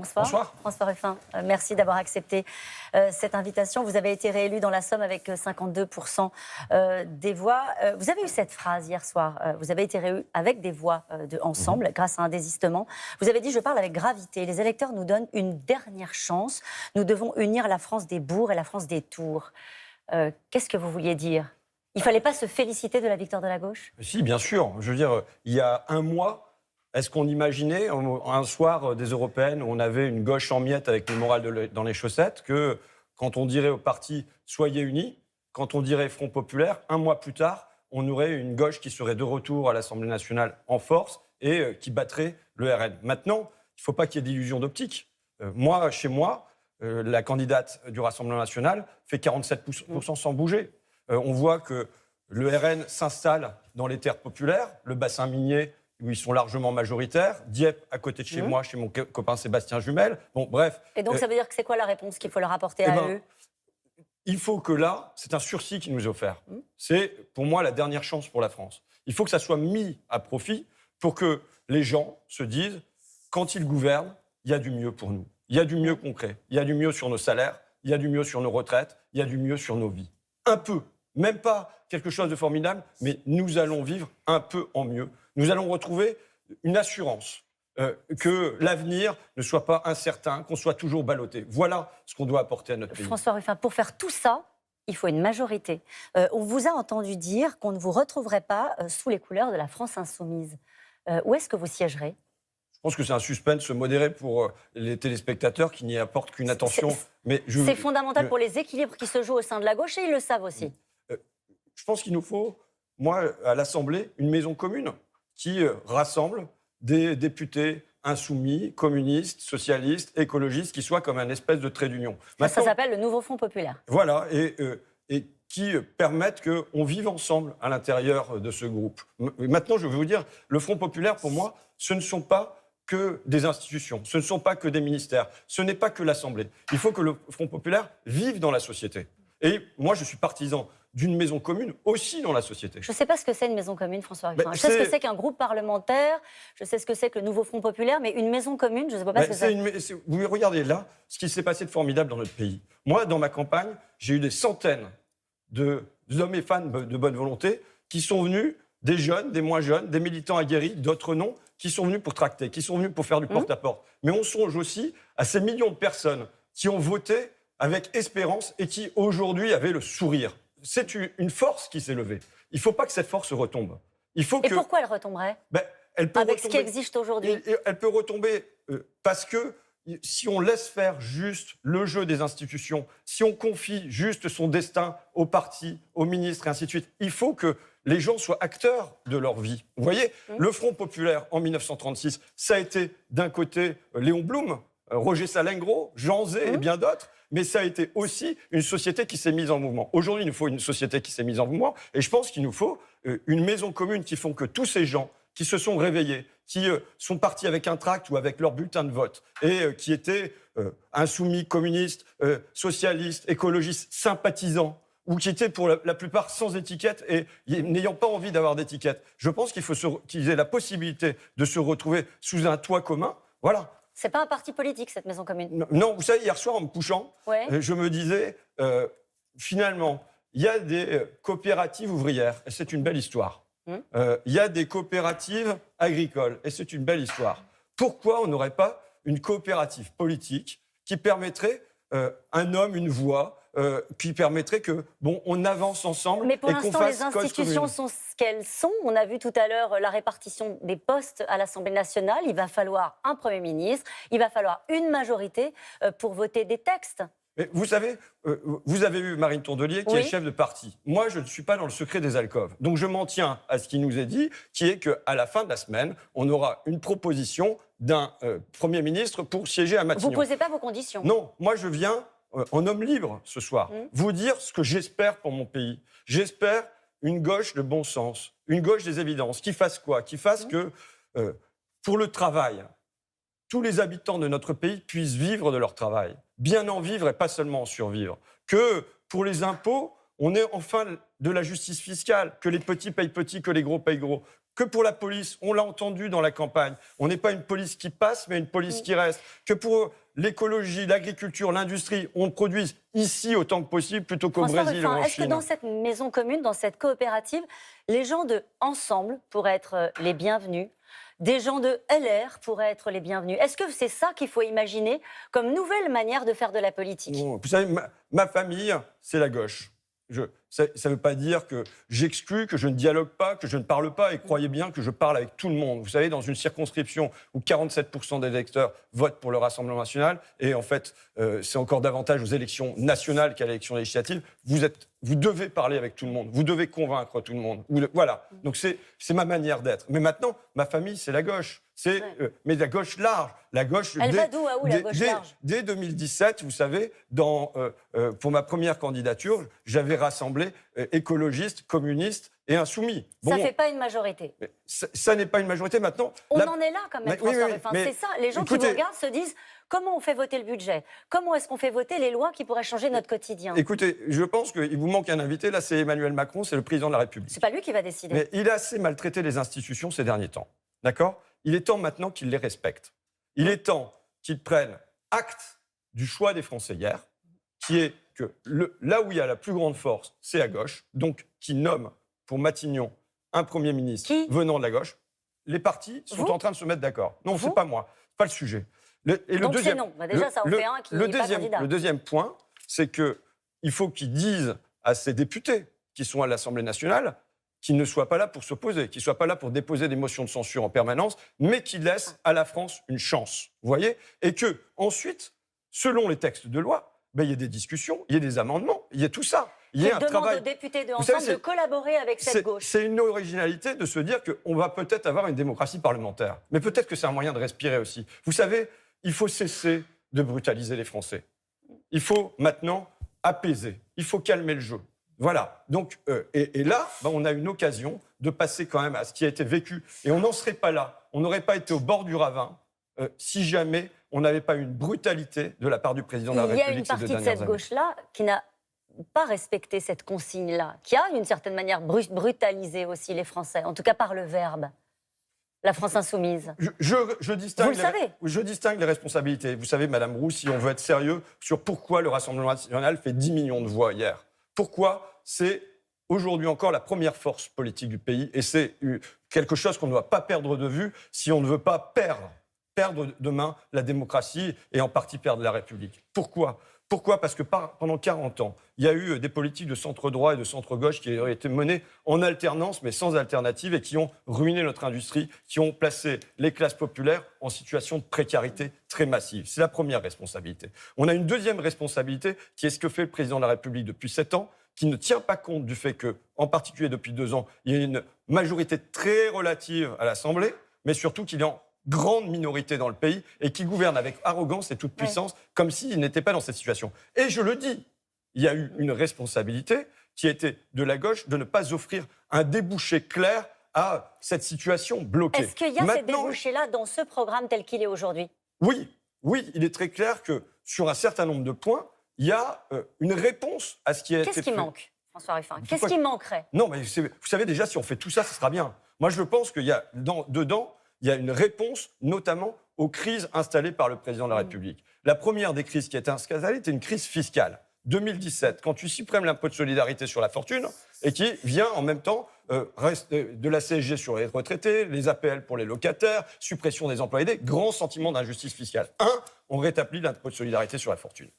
bonsoir. Bonsoir. François Ruffin, merci d'avoir accepté cette invitation. Vous avez été réélu dans la Somme avec 52% des voix. Vous avez eu cette phrase hier soir. Vous avez été réélu avec des voix ensemble, grâce à un désistement. Vous avez dit « Je parle avec gravité. Les électeurs nous donnent une dernière chance. Nous devons unir la France des bourgs et la France des tours. » Qu'est-ce que vous vouliez dire ? Il ne fallait pas se féliciter de la victoire de la gauche ? Si, bien sûr. Je veux dire, il y a un mois, est-ce qu'on imaginait, un soir des européennes, où on avait une gauche en miettes avec le moral dans les chaussettes, que quand on dirait au parti « Soyez unis », quand on dirait Front populaire, un mois plus tard, on aurait une gauche qui serait de retour à l'Assemblée nationale en force et qui battrait le RN. Maintenant, il ne faut pas qu'il y ait d'illusion d'optique. Moi, chez moi, la candidate du Rassemblement national fait 47% sans bouger. On voit que le RN s'installe dans les terres populaires, le bassin minier où ils sont largement majoritaires, Dieppe à côté de chez moi, chez mon copain Sébastien Jumel. Bon, bref. Et donc ça veut dire que c'est quoi la réponse qu'il faut leur apporter à eux ? Il faut que là, c'est un sursis qui nous est offert. C'est pour moi la dernière chance pour la France. Il faut que ça soit mis à profit pour que les gens se disent, quand ils gouvernent, il y a du mieux pour nous. Il y a du mieux concret. Il y a du mieux sur nos salaires, il y a du mieux sur nos retraites, il y a du mieux sur nos vies. Un peu. Même pas quelque chose de formidable, mais nous allons vivre un peu en mieux. Nous allons retrouver une assurance que l'avenir ne soit pas incertain, qu'on soit toujours ballotté. Voilà ce qu'on doit apporter à notre pays. François Ruffin, pour faire tout ça, il faut une majorité. On vous a entendu dire qu'on ne vous retrouverait pas sous les couleurs de la France insoumise. Où est-ce que vous siégerez ? Je pense que c'est un suspense modéré pour les téléspectateurs qui n'y apportent qu'une attention. C'est fondamental pour les équilibres qui se jouent au sein de la gauche et ils le savent aussi. Je pense qu'il nous faut, moi, à l'Assemblée, une maison commune qui rassemble des députés insoumis, communistes, socialistes, écologistes, qui soient comme un espèce de trait d'union. Ça s'appelle le nouveau Front populaire. Voilà, et qui permettent qu'on vive ensemble à l'intérieur de ce groupe. Maintenant, je veux vous dire, le Front populaire, pour moi, ce ne sont pas que des institutions, ce ne sont pas que des ministères, ce n'est pas que l'Assemblée. Il faut que le Front populaire vive dans la société. Et moi, je suis partisan d'une maison commune aussi dans la société. Je ne sais pas ce que c'est une maison commune, François Ruffin. Je sais ce que c'est qu'un groupe parlementaire, je sais ce que c'est que le nouveau Front populaire, mais une maison commune, je ne sais pas ce que c'est. Vous regardez là, ce qui s'est passé de formidable dans notre pays. Moi, dans ma campagne, j'ai eu des centaines d'hommes et femmes de bonne volonté qui sont venus, des jeunes, des moins jeunes, des militants aguerris, d'autres non, qui sont venus pour tracter, qui sont venus pour faire du porte-à-porte. Mais on songe aussi à ces millions de personnes qui ont voté avec espérance et qui, aujourd'hui, avaient le sourire. C'est une force qui s'est levée. Il ne faut pas que cette force retombe. Pourquoi elle retomberait elle peut avec retomber, ce qui existe aujourd'hui. Elle peut retomber parce que si on laisse faire juste le jeu des institutions, si on confie juste son destin aux partis, aux ministres et ainsi de suite, il faut que les gens soient acteurs de leur vie. Vous voyez, le Front populaire en 1936, ça a été d'un côté Léon Blum, Roger Salengro, Jean Zay et bien d'autres, mais ça a été aussi une société qui s'est mise en mouvement. Aujourd'hui, il nous faut une société qui s'est mise en mouvement, et je pense qu'il nous faut une maison commune qui font que tous ces gens qui se sont réveillés, qui sont partis avec un tract ou avec leur bulletin de vote, et qui étaient insoumis, communistes, socialistes, écologistes, sympathisants, ou qui étaient pour la plupart sans étiquette et n'ayant pas envie d'avoir d'étiquette. Je pense qu'il faut qu'ils aient la possibilité de se retrouver sous un toit commun. Voilà. C'est pas un parti politique, cette maison commune. Non, vous savez, hier soir, en me couchant, je me disais, finalement, il y a des coopératives ouvrières, et c'est une belle histoire. Il y a des coopératives agricoles, et c'est une belle histoire. Pourquoi on n'aurait pas une coopérative politique qui permettrait un homme, une voix, qui permettrait que, on avance ensemble et qu'on fasse cause commune. Mais pour l'instant, les institutions sont ce qu'elles sont. On a vu tout à l'heure la répartition des postes à l'Assemblée nationale. Il va falloir un Premier ministre, il va falloir une majorité pour voter des textes. Mais vous savez, vous avez eu Marine Tourdelier qui est chef de parti. Moi, je ne suis pas dans le secret des alcôves. Donc je m'en tiens à ce qui nous est dit, qui est qu'à la fin de la semaine, on aura une proposition d'un Premier ministre pour siéger à Matignon. Vous ne posez pas vos conditions. Non, moi je viens en homme libre ce soir, vous dire ce que j'espère pour mon pays. J'espère une gauche de bon sens, une gauche des évidences, qui fasse quoi ? Qui fasse que, pour le travail, tous les habitants de notre pays puissent vivre de leur travail, bien en vivre et pas seulement en survivre. Que pour les impôts, on ait enfin de la justice fiscale, que les petits payent petits, que les gros payent gros. Que pour la police, on l'a entendu dans la campagne, on n'est pas une police qui passe, mais une police qui reste. Que pour l'écologie, l'agriculture, l'industrie, on produise ici autant que possible plutôt qu'au François Brésil ou Ruffin, en est-ce que Chine. dans cette maison commune, dans cette coopérative, les gens de Ensemble pourraient être les bienvenus, des gens de LR pourraient être les bienvenus? Est-ce que c'est ça qu'il faut imaginer comme nouvelle manière de faire de la politique? Bon, vous savez, ma famille, c'est la gauche. Ça ne veut pas dire que j'exclus, que je ne dialogue pas, que je ne parle pas, et croyez bien que je parle avec tout le monde. Vous savez, dans une circonscription où 47% des électeurs votent pour le Rassemblement national, et en fait, c'est encore davantage aux élections nationales qu'à l'élection législative, vous devez parler avec tout le monde, vous devez convaincre tout le monde. Voilà, donc c'est ma manière d'être. Mais maintenant, ma famille, c'est la gauche. Mais la gauche large. La gauche, Elle va d'où à où, la gauche large? Dès 2017, vous savez, pour ma première candidature, j'avais rassemblé écologistes, communistes et insoumis. Ça ne fait pas une majorité. Ça n'est pas une majorité maintenant. On en est là quand même, François Ruffin. C'est ça, les gens qui vous regardent se disent comment on fait voter le budget? Comment est-ce qu'on fait voter les lois qui pourraient changer notre quotidien? Écoutez, je pense qu'il vous manque un invité. Là, c'est Emmanuel Macron, c'est le président de la République. C'est pas lui qui va décider. Mais il a assez maltraité les institutions ces derniers temps. D'accord? Il est temps maintenant qu'il les respecte. Il est temps qu'il prenne acte du choix des Français hier, qui est que là où il y a la plus grande force, c'est à gauche, donc qui nomme pour Matignon un Premier ministre venant de la gauche. Les partis sont en train de se mettre d'accord. Non, c'est pas moi, c'est pas le sujet. Donc c'est non. Déjà, ça en fait un qui n'est pas candidat. Le deuxième point, c'est qu'il faut qu'ils disent à ces députés qui sont à l'Assemblée nationale qu'ils ne soient pas là pour s'opposer, qu'ils ne soient pas là pour déposer des motions de censure en permanence, mais qu'ils laissent à la France une chance. Vous voyez? Et que ensuite, selon les textes de loi, il y a des discussions, il y a des amendements, il y a tout ça. Il y a un demande travail. aux députés de Ensemble de collaborer avec cette gauche. C'est une originalité de se dire qu'on va peut-être avoir une démocratie parlementaire. Mais peut-être que c'est un moyen de respirer aussi. Vous savez, il faut cesser de brutaliser les Français. Il faut maintenant apaiser. Il faut calmer le jeu. Voilà. Donc, et là, on a une occasion de passer quand même à ce qui a été vécu. Et on n'en serait pas là. On n'aurait pas été au bord du ravin si jamais on n'avait pas eu une brutalité de la part du président de la République. Il y a une partie de cette gauche-là qui n'a pas respecté cette consigne-là, qui a d'une certaine manière brutalisé aussi les Français, en tout cas par le verbe. La France insoumise. Je distingue Vous le savez. Je distingue les responsabilités. Vous savez, Madame Roux, si on veut être sérieux sur pourquoi le Rassemblement national fait 10 millions de voix hier. Pourquoi c'est aujourd'hui encore la première force politique du pays. Et c'est quelque chose qu'on ne doit pas perdre de vue si on ne veut pas perdre demain la démocratie et en partie perdre la République. Pourquoi ? Parce que pendant 40 ans, il y a eu des politiques de centre-droit et de centre-gauche qui ont été menées en alternance, mais sans alternative, et qui ont ruiné notre industrie, qui ont placé les classes populaires en situation de précarité très massive. C'est la première responsabilité. On a une deuxième responsabilité, qui est ce que fait le président de la République depuis 7 ans, qui ne tient pas compte du fait que, en particulier depuis 2 ans, il y a une majorité très relative à l'Assemblée, mais surtout qu'il est en grande minorité dans le pays et qui gouverne avec arrogance et toute puissance, comme s'il n'était pas dans cette situation. Et je le dis, il y a eu une responsabilité qui a été de la gauche de ne pas offrir un débouché clair à cette situation bloquée. Est-ce qu'il y a ces débouchés-là dans ce programme tel qu'il est aujourd'hui ? Oui, il est très clair que sur un certain nombre de points, il y a une réponse à ce qui a été fait. Qu'est-ce qui manque, François Ruffin ? Qu'est-ce qui manquerait ? Non, mais vous savez déjà, si on fait tout ça, ce sera bien. Moi, je pense qu'il y a dedans, il y a une réponse, notamment aux crises installées par le président de la République. La première des crises qui a été installée était une crise fiscale. 2017, quand tu supprimes l'impôt de solidarité sur la fortune et qui vient en même temps de la CSG sur les retraités, les APL pour les locataires, suppression des emplois aidés, grand sentiment d'injustice fiscale. On rétablit l'impôt de solidarité sur la fortune.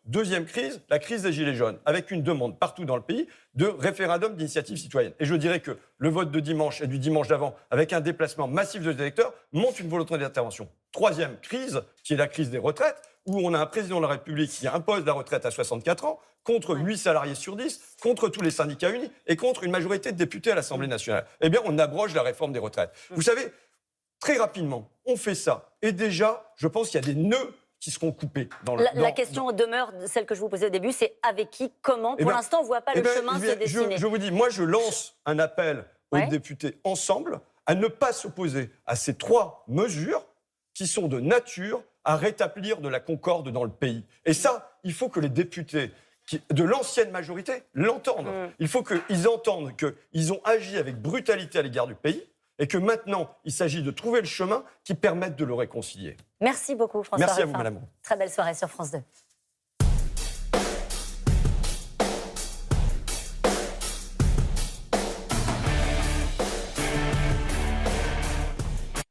Deuxième crise, la crise des Gilets jaunes, avec une demande partout dans le pays de référendum d'initiative citoyenne. Et je dirais que le vote de dimanche et du dimanche d'avant, avec un déplacement massif de électeurs, montre une volonté d'intervention. Troisième crise, qui est la crise des retraites, où on a un président de la République qui impose la retraite à 64 ans, contre 8 salariés sur 10, contre tous les syndicats unis et contre une majorité de députés à l'Assemblée nationale. Eh bien, on abroge la réforme des retraites. Vous savez, très rapidement, on fait ça. Et déjà, je pense qu'il y a des nœuds qui seront coupés dans le... La question demeure celle que je vous posais au début, c'est avec qui, comment ? Pour l'instant, on ne voit pas le chemin se dessiner. Je vous dis, moi, je lance un appel aux députés Ensemble à ne pas s'opposer à ces 3 mesures qui sont de nature à rétablir de la concorde dans le pays. Et ça, il faut que les députés de l'ancienne majorité l'entendent. Il faut qu'ils entendent qu'ils ont agi avec brutalité à l'égard du pays, et que maintenant, il s'agit de trouver le chemin qui permette de le réconcilier. Merci beaucoup, François Merci à vous, Ruffin. madame. Très belle soirée sur France 2.